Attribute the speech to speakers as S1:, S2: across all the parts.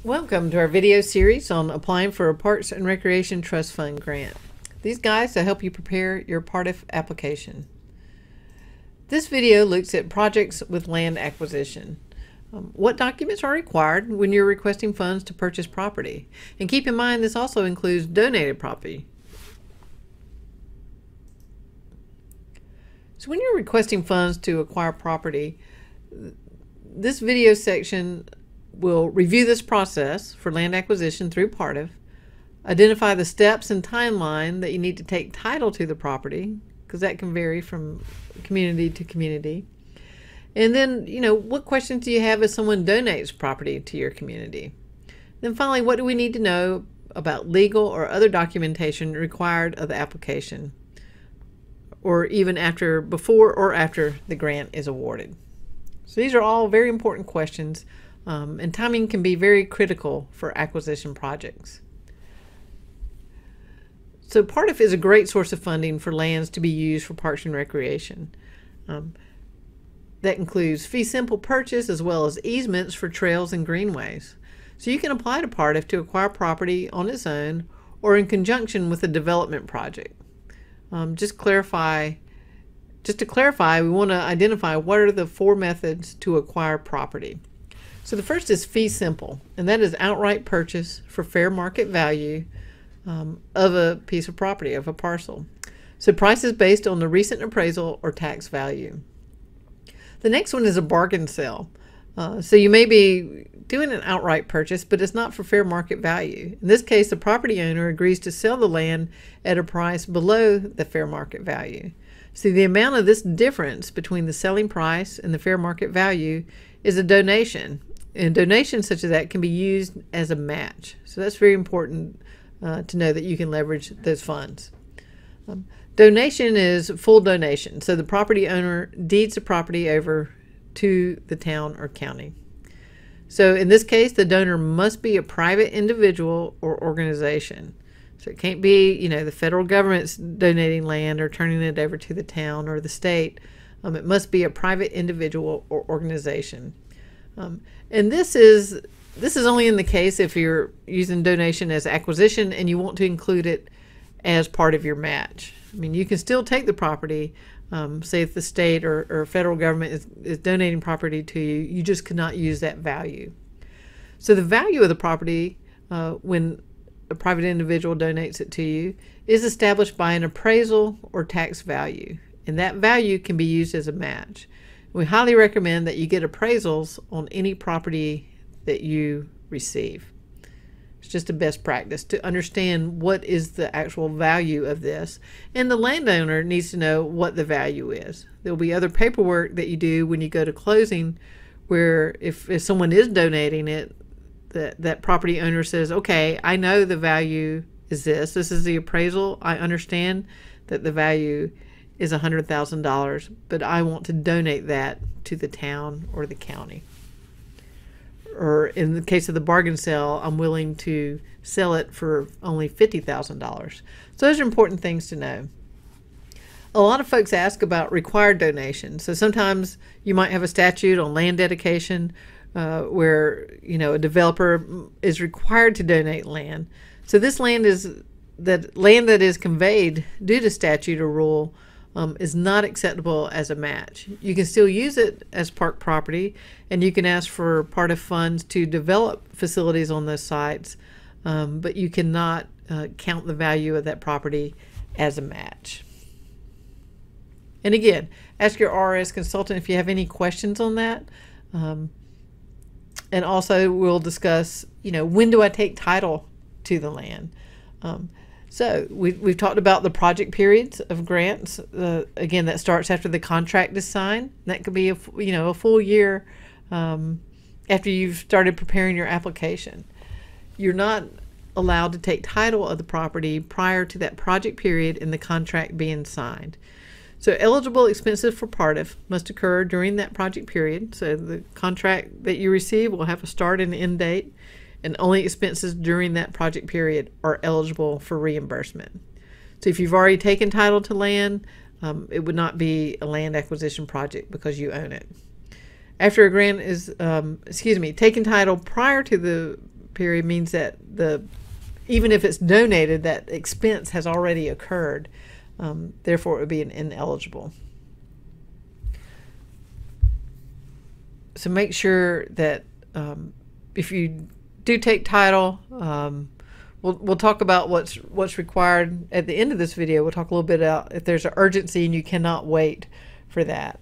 S1: Welcome to our video series on applying for a Parks and Recreation Trust Fund grant. These guides will help you prepare your PARTF application. This video looks at projects with land acquisition. What documents are required when you're requesting funds to purchase property? And keep in mind this also includes donated property. So when you're requesting funds to acquire property, this video section will review this process for land acquisition through PARTF, identify the steps and timeline that you need to take title to the property, because that can vary from community to community. And then, what questions do you have if someone donates property to your community? Then finally, what do we need to know about legal or other documentation required of the application, or even before or after the grant is awarded? So these are all very important questions. And timing can be very critical for acquisition projects. So PARTF is a great source of funding for lands to be used for parks and recreation. That includes fee simple purchase as well as easements for trails and greenways. So you can apply to PARTF to acquire property on its own or in conjunction with a development project. Just to clarify, we want to identify what are the four methods to acquire property. So the first is fee simple, and that is outright purchase for fair market value of a piece of property, of a parcel. So price is based on the recent appraisal or tax value. The next one is a bargain sale. So you may be doing an outright purchase, but it's not for fair market value. In this case, the property owner agrees to sell the land at a price below the fair market value. See, the amount of this difference between the selling price and the fair market value is a donation. And donations such as that can be used as a match. So that's very important to know that you can leverage those funds. Donation is full donation. So the property owner deeds the property over to the town or county. So in this case, the donor must be a private individual or organization. So it can't be, the federal government's donating land or turning it over to the town or the state. It must be a private individual or organization. And this is only in the case if you're using donation as acquisition and you want to include it as part of your match. I mean, you can still take the property, say if the state or federal government is donating property to you, you just cannot use that value. So the value of the property when a private individual donates it to you is established by an appraisal or tax value, and that value can be used as a match. We highly recommend that you get appraisals on any property that you receive. It's just a best practice to understand what is the actual value of this. And the landowner needs to know what the value is. There will be other paperwork that you do when you go to closing where if someone is donating it, that property owner says, okay, I know the value is this. This is the appraisal. I understand that the value is $100,000, but I want to donate that to the town or the county. Or in the case of the bargain sale, I'm willing to sell it for only $50,000. So those are important things to know. A lot of folks ask about required donations. So sometimes you might have a statute on land dedication where a developer is required to donate land. So this land that is conveyed due to statute or rule is not acceptable as a match. You can still use it as park property, and you can ask for PARTF funds to develop facilities on those sites, but you cannot count the value of that property as a match. And again, ask your RS consultant if you have any questions on that. And also we'll discuss, when do I take title to the land? So we've talked about the project periods of grants. Again, that starts after the contract is signed. That could be a full year after you've started preparing your application. You're not allowed to take title of the property prior to that project period and the contract being signed. So eligible expenses for PARTF must occur during that project period. So the contract that you receive will have a start and end date, and only expenses during that project period are eligible for reimbursement. So if you've already taken title to land, it would not be a land acquisition project because you own it. After a grant is, taken title prior to the period means that even if it's donated, that expense has already occurred. Therefore, it would be an ineligible. So make sure that if you do take title, we'll talk about what's required at the end of this video. We'll talk a little bit about if there's an urgency and you cannot wait for that.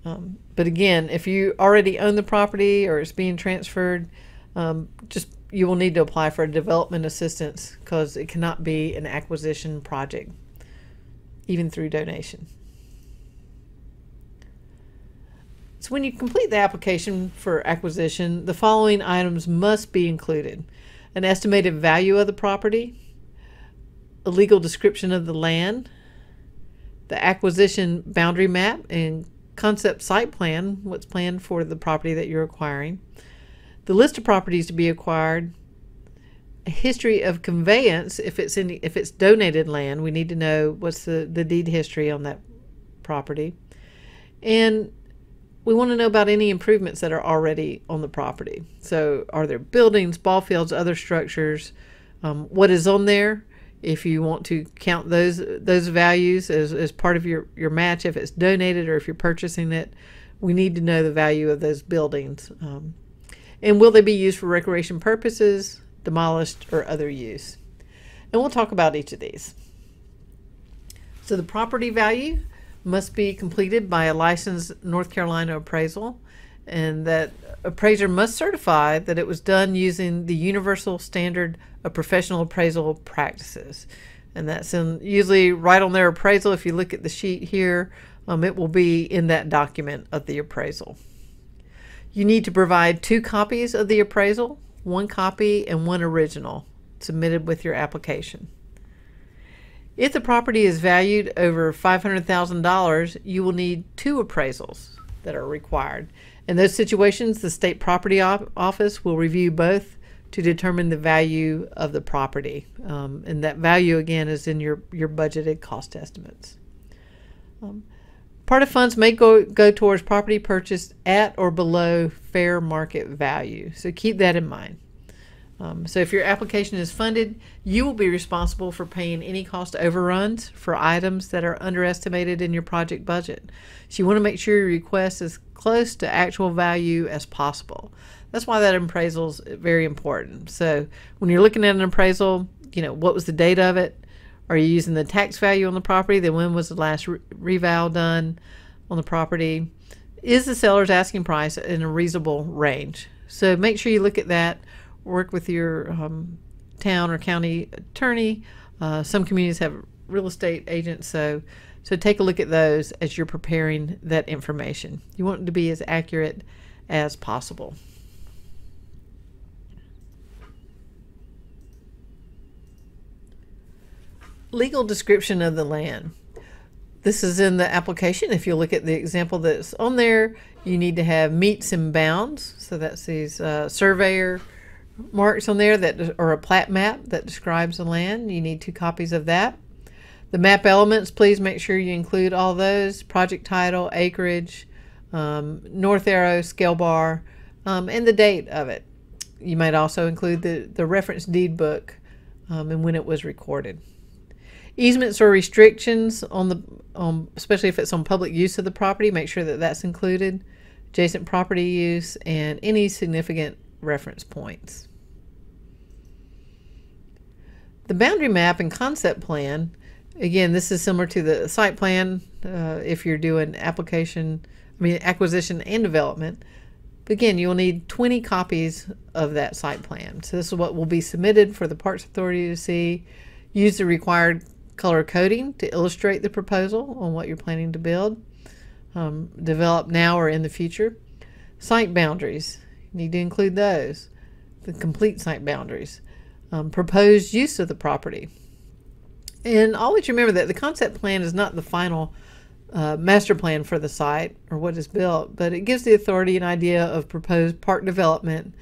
S1: But again, if you already own the property or it's being transferred, you will need to apply for a development assistance, because it cannot be an acquisition project, even through donation. So when you complete the application for acquisition, the following items must be included: an estimated value of the property, a legal description of the land, the acquisition boundary map and concept site plan, what's planned for the property that you're acquiring, the list of properties to be acquired, a history of conveyance. If it's donated land, we need to know what's the deed history on that property, and we want to know about any improvements that are already on the property. So are there buildings, ball fields, other structures? What is on there? If you want to count those values as part of your match, if it's donated or if you're purchasing it, we need to know the value of those buildings. And will they be used for recreation purposes, demolished, or other use? And we'll talk about each of these. So the property value must be completed by a licensed North Carolina appraisal, and that appraiser must certify that it was done using the Universal Standard of Professional Appraisal Practices. And that's usually right on their appraisal. If you look at the sheet here, it will be in that document of the appraisal. You need to provide 2 copies of the appraisal, 1 copy and 1 original, submitted with your application. If the property is valued over $500,000, you will need 2 appraisals that are required. In those situations, the State Property Office will review both to determine the value of the property. And that value, again, is in your budgeted cost estimates. Part of funds may go towards property purchased at or below fair market value. So keep that in mind. So if your application is funded, you will be responsible for paying any cost overruns for items that are underestimated in your project budget. So you want to make sure your request is close to actual value as possible. That's why that appraisal is very important. So when you're looking at an appraisal, what was the date of it? Are you using the tax value on the property? Then when was the last reval done on the property? Is the seller's asking price in a reasonable range? So make sure you look at that. Work with your town or county attorney. Some communities have real estate agents, so take a look at those as you're preparing that information. You want it to be as accurate as possible. Legal description of the land. This is in the application. If you look at the example that's on there, you need to have meets and bounds. So that's these surveyor marks on there or a plat map that describes the land. You need 2 copies of that. The map elements, please make sure you include all those: project title, acreage, north arrow, scale bar, and the date of it. You might also include the reference deed book and when it was recorded. Easements or restrictions especially if it's on public use of the property, make sure that that's included. Adjacent property use and any significant reference points. The boundary map and concept plan, again, this is similar to the site plan if you're doing acquisition and development. But again, you'll need 20 copies of that site plan. So this is what will be submitted for the Parks Authority to see. Use the required color coding to illustrate the proposal on what you're planning to build, develop now or in the future. Site boundaries, you need to include those, the complete site boundaries. Proposed use of the property. And always remember that the concept plan is not the final master plan for the site or what is built, but it gives the authority an idea of proposed park development,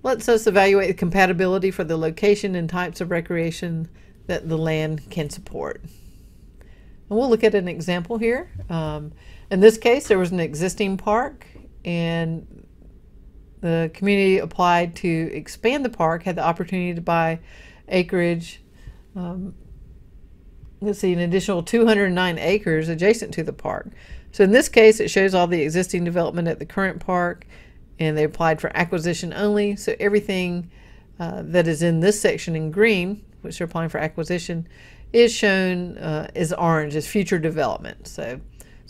S1: lets us evaluate the compatibility for the location and types of recreation that the land can support. And we'll look at an example here. In this case, there was an existing park, and the community applied to expand the park had the opportunity to buy acreage, let's see, an additional 209 acres adjacent to the park. So in this case, it shows all the existing development at the current park, and they applied for acquisition only. So everything that is in this section in green, which they're applying for acquisition, is shown as orange, as future development. So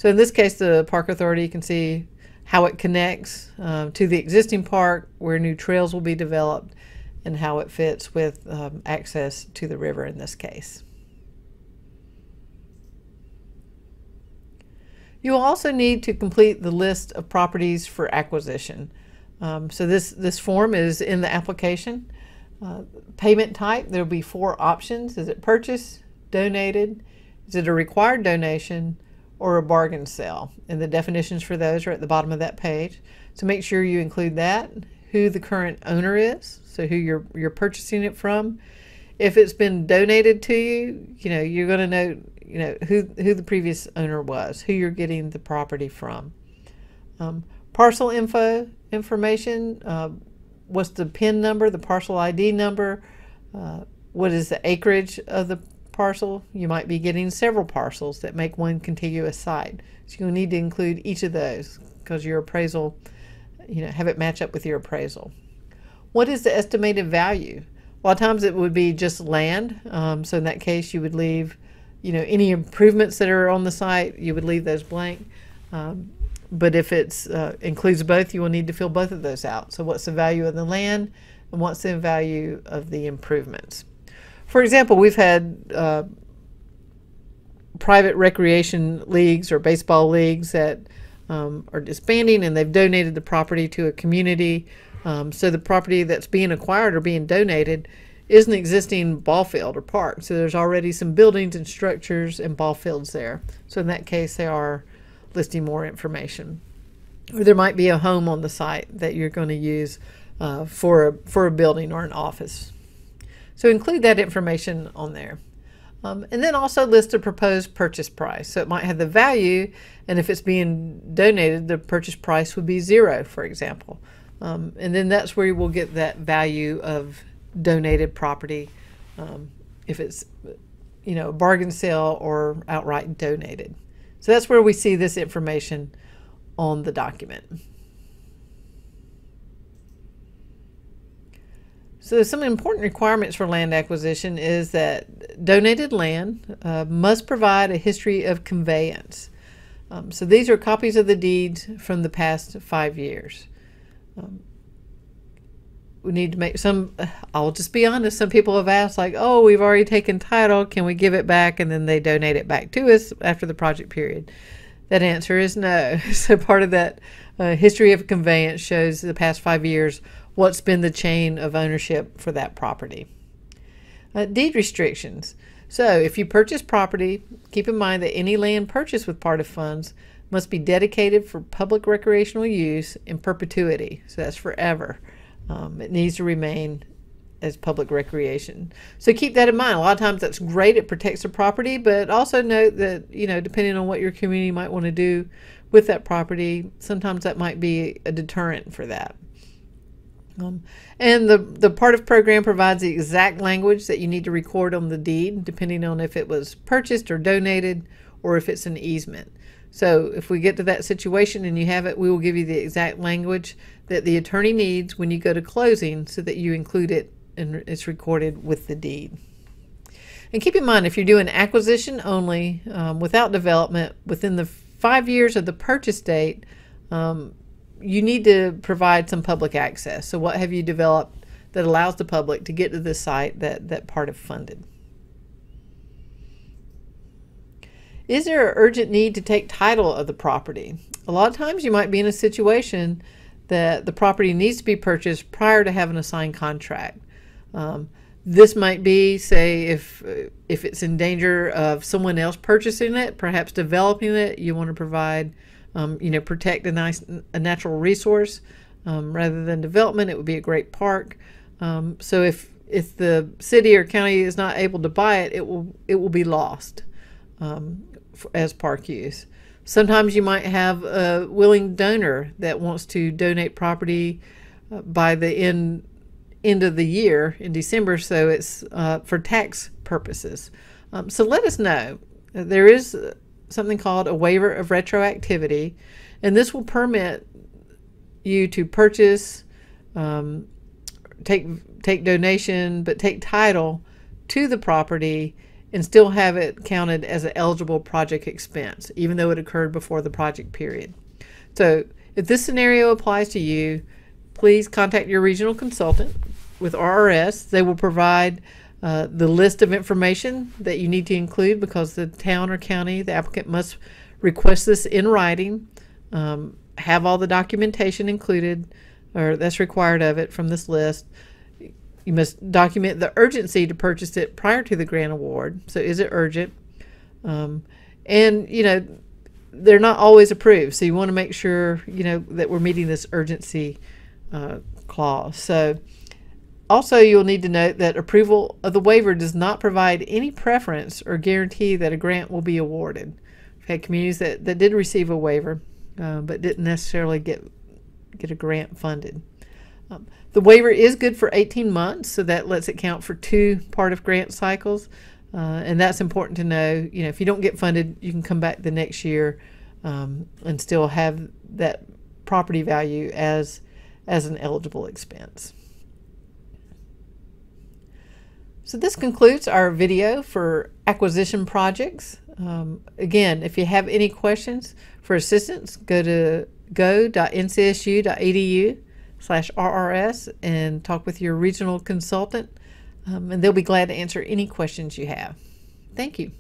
S1: in this case, the Park Authority can see how it connects to the existing park, where new trails will be developed, and how it fits with access to the river in this case. You will also need to complete the list of properties for acquisition. So this form is in the application. Payment type, there will be 4 options. Is it purchase, donated, is it a required donation, or a bargain sale? And the definitions for those are at the bottom of that page. So make sure you include that, who the current owner is, so who you're purchasing it from. If it's been donated to you, you're going to know who the previous owner was, who you're getting the property from. Parcel information, what's the PIN number, the parcel ID number, what is the acreage of the parcel. You might be getting several parcels that make one contiguous site, so you'll need to include each of those because your appraisal, have it match up with your appraisal. What is the estimated value? A lot of times it would be just land, so in that case you would leave any improvements that are on the site, you would leave those blank. But if it's includes both, you will need to fill both of those out. So what's the value of the land and what's the value of the improvements? For example, we've had private recreation leagues or baseball leagues that are disbanding, and they've donated the property to a community. So the property that's being acquired or being donated is an existing ball field or park. So there's already some buildings and structures and ball fields there. So in that case, they are listing more information. Or there might be a home on the site that you're going to use for a building or an office. So include that information on there. And then also list the proposed purchase price. So it might have the value, and if it's being donated, the purchase price would be 0, for example. And then that's where you will get that value of donated property, if it's a bargain sale or outright donated. So that's where we see this information on the document. So some important requirements for land acquisition is that donated land must provide a history of conveyance. So these are copies of the deeds from the past 5 years. We need to make some, I'll just be honest, some people have asked like, oh, we've already taken title, can we give it back? And then they donate it back to us after the project period. That answer is no. So part of that history of conveyance shows the past 5 years what's been the chain of ownership for that property. Deed restrictions. So if you purchase property, keep in mind that any land purchased with PARTF funds must be dedicated for public recreational use in perpetuity. So that's forever. It needs to remain as public recreation. So keep that in mind. A lot of times that's great. It protects the property, but also note that, depending on what your community might want to do with that property, sometimes that might be a deterrent for that. And the PARTF program provides the exact language that you need to record on the deed, depending on if it was purchased or donated or if it's an easement. So if we get to that situation and you have it, we will give you the exact language that the attorney needs when you go to closing so that you include it and it's recorded with the deed. And keep in mind, if you're doing acquisition only without development within the 5 years of the purchase date, you need to provide some public access. So what have you developed that allows the public to get to the site that PARTF funded? Is there an urgent need to take title of the property? A lot of times you might be in a situation that the property needs to be purchased prior to having a signed contract. This might be, say, if it's in danger of someone else purchasing it, perhaps developing it, you want to provide, protect a natural resource rather than development. It would be a great park. So if the city or county is not able to buy it, it will be lost as park use. Sometimes you might have a willing donor that wants to donate property by the end of the year in December, so it's for tax purposes. So let us know. There is something called a waiver of retroactivity, and this will permit you to purchase, take donation, but take title to the property and still have it counted as an eligible project expense, even though it occurred before the project period. So if this scenario applies to you, please contact your regional consultant with RRS. They will provide the list of information that you need to include, because the town or county, the applicant must request this in writing, have all the documentation included, or that's required of it from this list. You must document the urgency to purchase it prior to the grant award. So is it urgent? And, you know, they're not always approved. So you want to make sure, you know, that we're meeting this urgency clause. So also you'll need to note that approval of the waiver does not provide any preference or guarantee that a grant will be awarded. We've had communities that did receive a waiver, but didn't necessarily get a grant funded. The waiver is good for 18 months, so that lets it count for 2 PARTF grant cycles, and that's important to know. You know, if you don't get funded, you can come back the next year and still have that property value as an eligible expense. So this concludes our video for acquisition projects. Again, if you have any questions for assistance, go to go.ncsu.edu/RRS and talk with your regional consultant, and they'll be glad to answer any questions you have. Thank you.